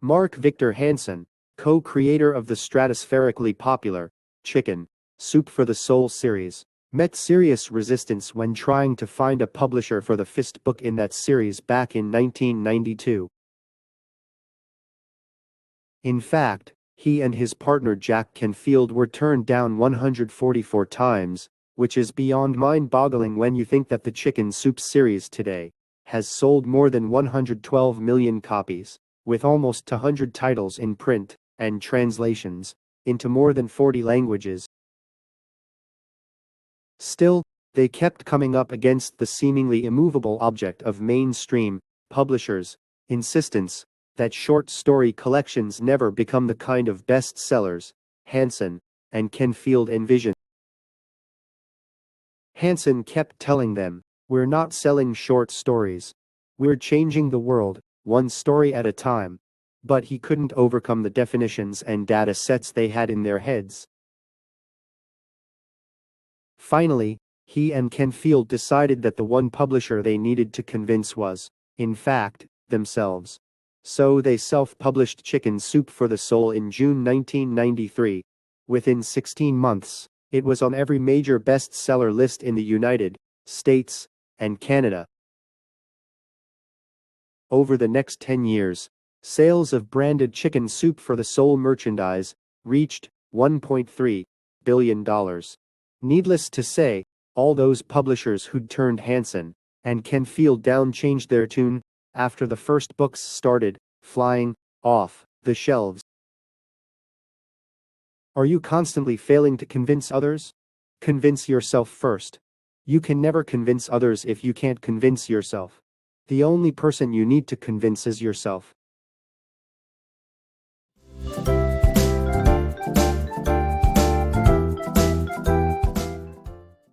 Mark Victor Hansen, co-creator of the stratospherically popular Chicken Soup for the Soul series, met serious resistance when trying to find a publisher for the fifth book in that series back in 1992. In fact, he and his partner Jack Canfield were turned down 144 times, which is beyond mind-boggling when you think that the Chicken Soup series today has sold more than 112 million copies, with almost 200 titles in print and translations into more than 40 languages. Still, they kept coming up against the seemingly immovable object of mainstream publishers' insistence that short story collections never become the kind of bestsellers Hansen and Canfield envisioned. Hansen kept telling them, "We're not selling short stories. We're changing the world, one story at a time." But he couldn't overcome the definitions and data sets they had in their heads. Finally, he and Canfield decided that the one publisher they needed to convince was, in fact, themselves. So they self-published Chicken Soup for the Soul in June 1993. Within 16 months, it was on every major bestseller list in the United States and Canada. Over the next 10 years, sales of branded Chicken Soup for the Soul merchandise reached $1.3 billion. Needless to say, all those publishers who'd turned Hansen and Canfield down changed their tune after the first books started flying off the shelves. Are you constantly failing to convince others? Convince yourself first. You can never convince others if you can't convince yourself. The only person you need to convince is yourself.